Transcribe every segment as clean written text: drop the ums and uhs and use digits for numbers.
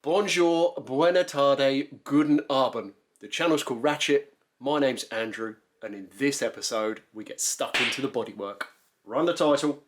Bonjour, buena tarde, guten Abend. The channel's called Ratchet. My name's Andrew, and in this episode, we get stuck into the bodywork. Run the title.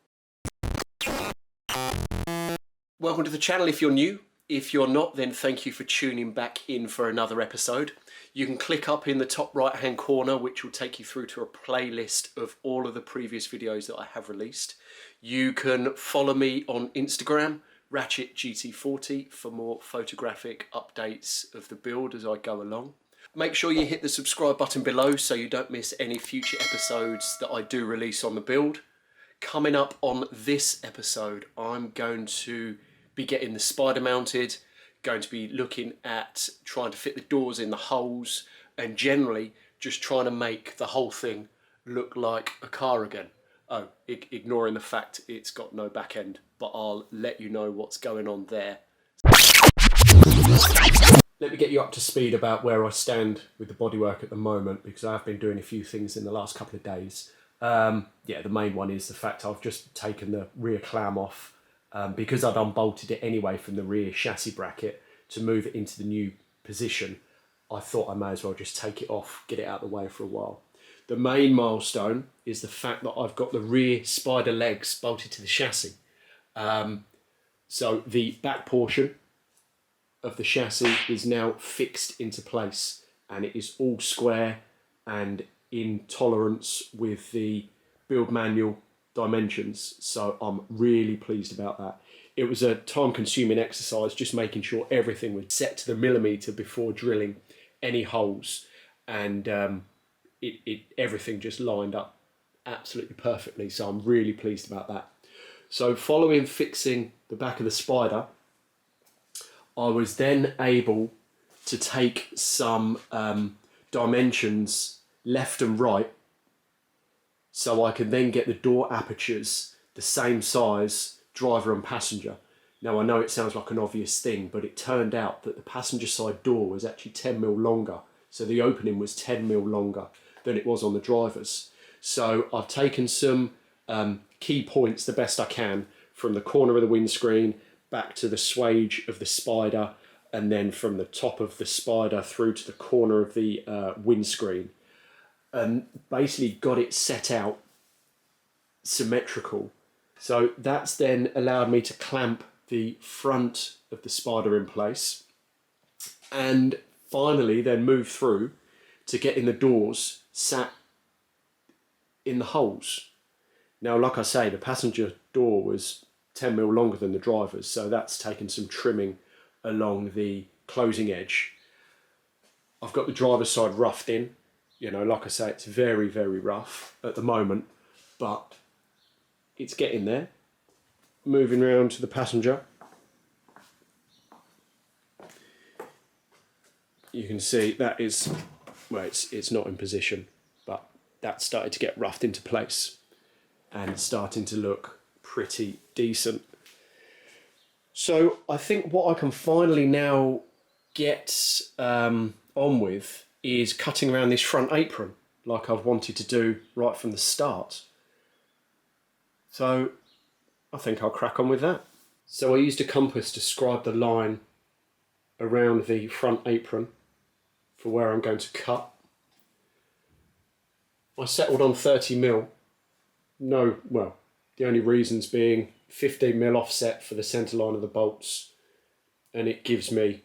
Welcome to the channel if you're new. If you're not, then thank you for tuning back in for another episode. You can click up in the top right hand corner, which will take you through to a playlist of all of the previous videos that I have released. You can follow me on Instagram, Ratchet GT40, for more photographic updates of the build as I go along. Make sure you hit the subscribe button below so you don't miss any future episodes that I do release on the build. Coming up on this episode, I'm going to be getting the spider mounted, going to be looking at trying to fit the doors in the holes, and generally just trying to make the whole thing look like a car again. Oh, ignoring the fact it's got no back end, but I'll let you know what's going on there. Let me get you up to speed about where I stand with the bodywork at the moment, because I've been doing a few things in the last couple of days. The main one is the fact I've just taken the rear clam off because I'd unbolted it anyway from the rear chassis bracket to move it into the new position. I thought I may as well just take it off, get it out of the way for a while. The main milestone is the fact that I've got the rear spider legs bolted to the chassis. So the back portion of the chassis is now fixed into place, and it is all square and in tolerance with the build manual dimensions. So I'm really pleased about that. It was a time-consuming exercise just making sure everything was set to the millimetre before drilling any holes, and everything just lined up absolutely perfectly. So I'm really pleased about that. So following fixing the back of the spider, I was then able to take some dimensions left and right, so I could then get the door apertures the same size, driver and passenger. Now I know it sounds like an obvious thing, but it turned out that the passenger side door was actually 10mm longer. So the opening was 10mm longer than it was on the driver's. So I've taken some key points the best I can from the corner of the windscreen back to the swage of the spider, and then from the top of the spider through to the corner of the windscreen, and basically got it set out symmetrical. So that's then allowed me to clamp the front of the spider in place, and finally then move through to getting the doors sat in the holes. Now, like I say, the passenger door was 10mm longer than the driver's, so that's taken some trimming along the closing edge. I've got the driver's side roughed in. You know, like I say, it's very, very rough at the moment, but it's getting there. Moving around to the passenger, you can see that is, well, it's not in position, but that started to get roughed into place and starting to look pretty decent. So I think what I can finally now get on with is cutting around this front apron like I've wanted to do right from the start. So I think I'll crack on with that. So I used a compass to scribe the line around the front apron for where I'm going to cut. I settled on 30mm. The only reasons being 15mm offset for the centre line of the bolts, and it gives me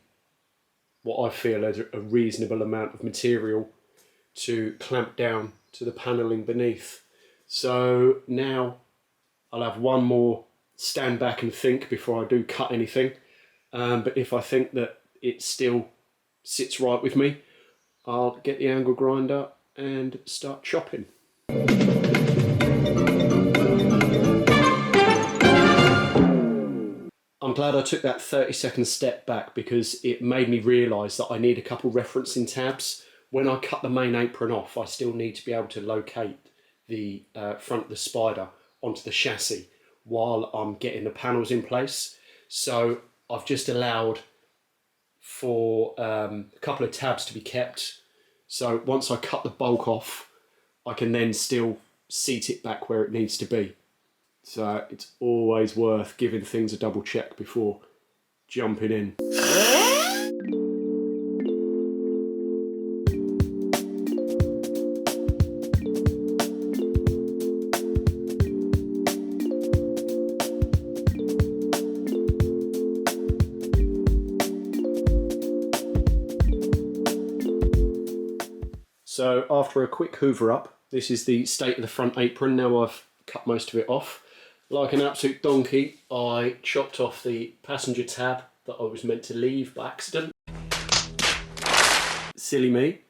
what I feel is a reasonable amount of material to clamp down to the panelling beneath. So now I'll have one more stand back and think before I do cut anything, but if I think that it still sits right with me, I'll get the angle grinder and start chopping. I'm glad I took that 30-second step back, because it made me realise that I need a couple referencing tabs. When I cut the main apron off, I still need to be able to locate the front of the spider onto the chassis while I'm getting the panels in place. So I've just allowed for a couple of tabs to be kept. So once I cut the bulk off, I can then still seat it back where it needs to be. So it's always worth giving things a double check before jumping in. So after a quick hoover up, this is the state of the front apron. Now I've cut most of it off. Like an absolute donkey, I chopped off the passenger tab that I was meant to leave by accident. Silly me.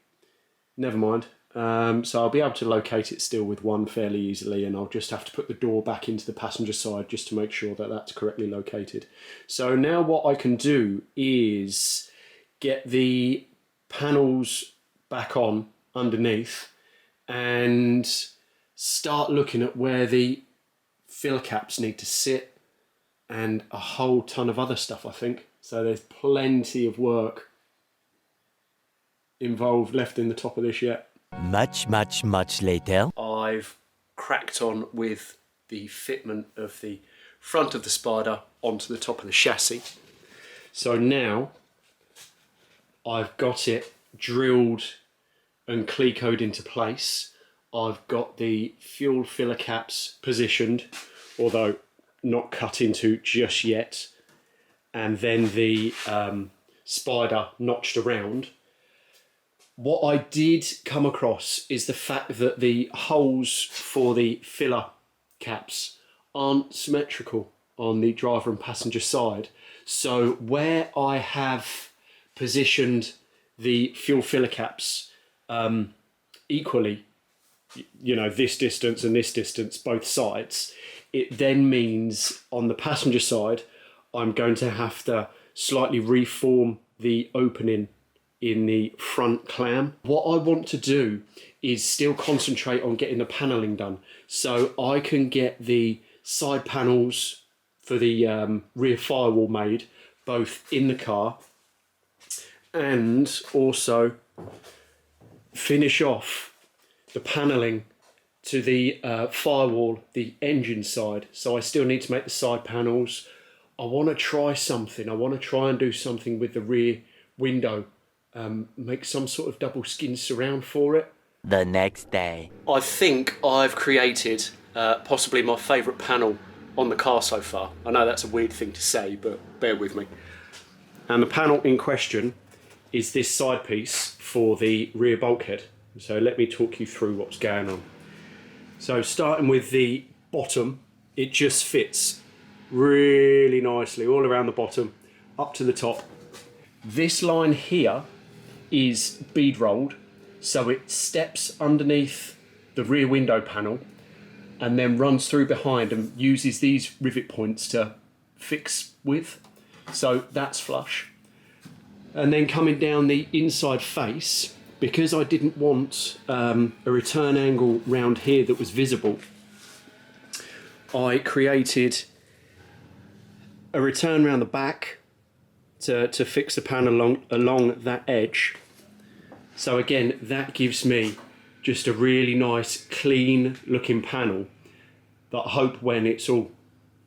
Never mind. So I'll be able to locate it still with one fairly easily, and I'll just have to put the door back into the passenger side just to make sure that that's correctly located. So now what I can do is get the panels back on underneath and start looking at where the fill caps need to sit and a whole ton of other stuff, I think. So there's plenty of work involved left in the top of this yet. Much later. I've cracked on with the fitment of the front of the Spider onto the top of the chassis. So now I've got it drilled and clecoed into place. I've got the fuel filler caps positioned, although not cut into just yet, and then the Spider notched around. What I did come across is the fact that the holes for the filler caps aren't symmetrical on the driver and passenger side. So where I have positioned the fuel filler caps equally, you know, this distance and this distance, both sides, it then means on the passenger side, I'm going to have to slightly reform the opening in the front clam. What I want to do is still concentrate on getting the paneling done, so I can get the side panels for the rear firewall made, both in the car, and also finish off the paneling to the firewall, the engine side. So I still need to make the side panels. I want to try something. I want to try and do something with the rear window. Make some sort of double skin surround for it. The next day. I think I've created possibly my favourite panel on the car so far. I know that's a weird thing to say, but bear with me. And the panel in question is this side piece for the rear bulkhead. So let me talk you through what's going on. So starting with the bottom, it just fits really nicely all around the bottom, up to the top. This line here is bead rolled, so it steps underneath the rear window panel and then runs through behind and uses these rivet points to fix with. So that's flush. And then coming down the inside face, because I didn't want a return angle round here that was visible, I created a return round the back to fix the panel along that edge. So again, that gives me just a really nice, clean looking panel that I hope when it's all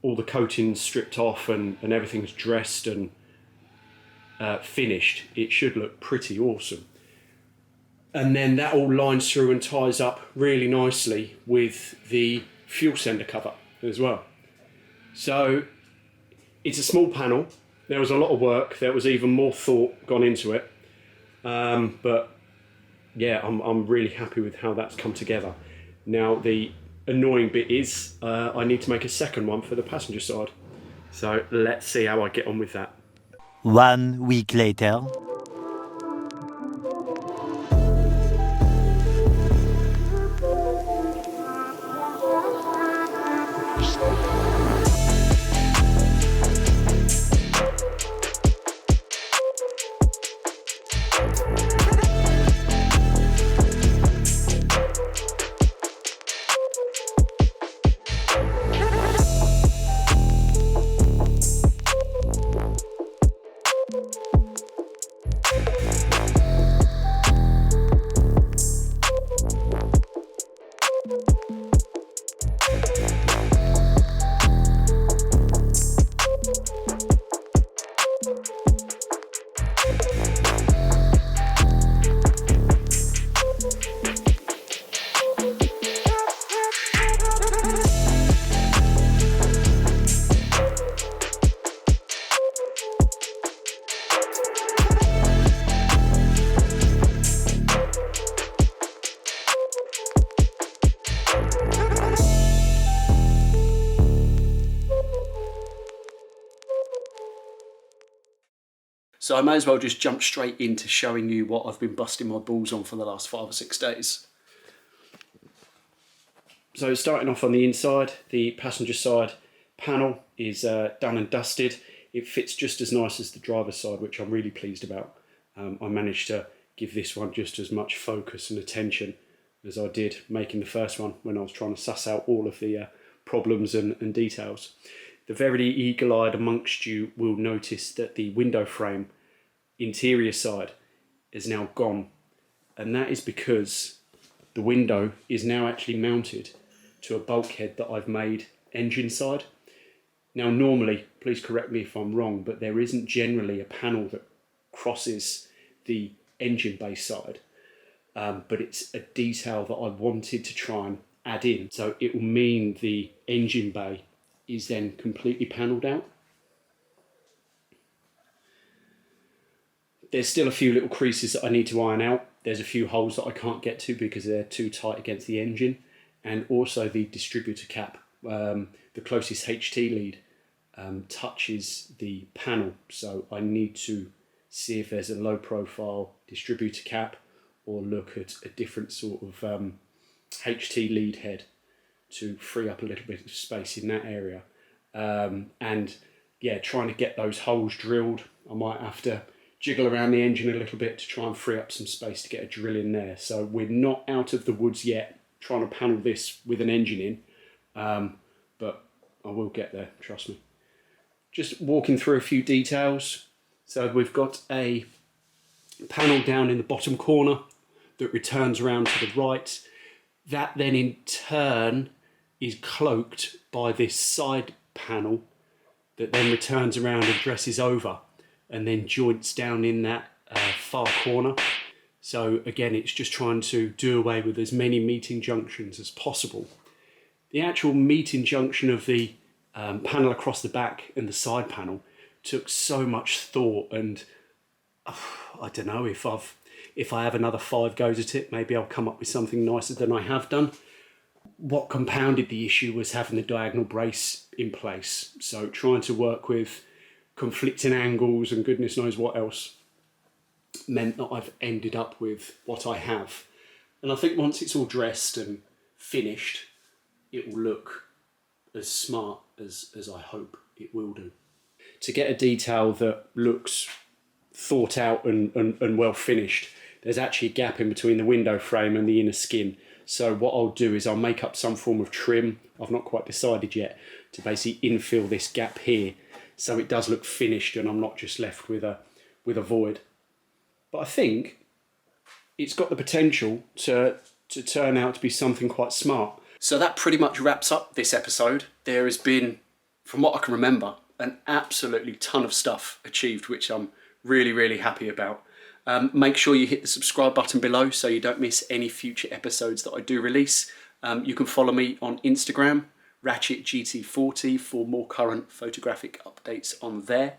the coating's stripped off and everything's dressed and finished, it should look pretty awesome. And then that all lines through and ties up really nicely with the fuel sender cover as well. So it's a small panel. There was a lot of work. There was even more thought gone into it. But yeah, I'm really happy with how that's come together. Now the annoying bit is I need to make a second one for the passenger side. So let's see how I get on with that. 1 week later. So I may as well just jump straight into showing you what I've been busting my balls on for the last 5 or 6 days. So starting off on the inside, the passenger side panel is done and dusted. It fits just as nice as the driver's side, which I'm really pleased about. I managed to give this one just as much focus and attention as I did making the first one when I was trying to suss out all of the problems and details. The very eagle-eyed amongst you will notice that the window frame interior side is now gone, and that is because the window is now actually mounted to a bulkhead that I've made engine side. Now normally, please correct me if I'm wrong, but there isn't generally a panel that crosses the engine bay side, but it's a detail that I wanted to try and add in. So it will mean the engine bay is then completely panelled out. There's still a few little creases that I need to iron out. There's a few holes that I can't get to because they're too tight against the engine, and also the distributor cap. The closest HT lead touches the panel, so I need to see if there's a low profile distributor cap or look at a different sort of HT lead head to free up a little bit of space in that area. And yeah, trying to get those holes drilled. I might have to jiggle around the engine a little bit to try and free up some space to get a drill in there. So we're not out of the woods yet trying to panel this with an engine in, but I will get there, trust me. Just walking through a few details. So we've got a panel down in the bottom corner that returns around to the right. That then in turn is cloaked by this side panel that then returns around and dresses over and then joints down in that far corner. So again, it's just trying to do away with as many meeting junctions as possible. The actual meeting junction of the panel across the back and the side panel took so much thought, and I don't know if I have another 5 goes at it, maybe I'll come up with something nicer than I have done. What compounded the issue was having the diagonal brace in place. So trying to work with conflicting angles and goodness knows what else meant that I've ended up with what I have. And I think once it's all dressed and finished, it will look as smart as I hope it will do. To get a detail that looks thought out and well finished, there's actually a gap in between the window frame and the inner skin. So what I'll do is I'll make up some form of trim, I've not quite decided yet, to basically infill this gap here so it does look finished and I'm not just left with a void. But I think it's got the potential to turn out to be something quite smart. So that pretty much wraps up this episode. There has been, from what I can remember, an absolutely ton of stuff achieved, which I'm really, really happy about. Make sure you hit the subscribe button below so you don't miss any future episodes that I do release. You can follow me on Instagram, Ratchet GT40, for more current photographic updates on there.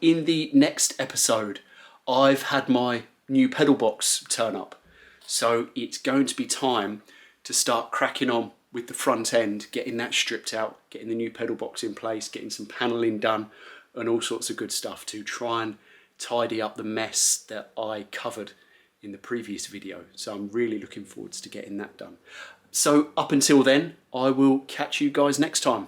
In the next episode, I've had my new pedal box turn up. So it's going to be time to start cracking on with the front end, getting that stripped out, getting the new pedal box in place, getting some paneling done, and all sorts of good stuff to try and tidy up the mess that I covered in the previous video. So I'm really looking forward to getting that done. So up until then, I will catch you guys next time.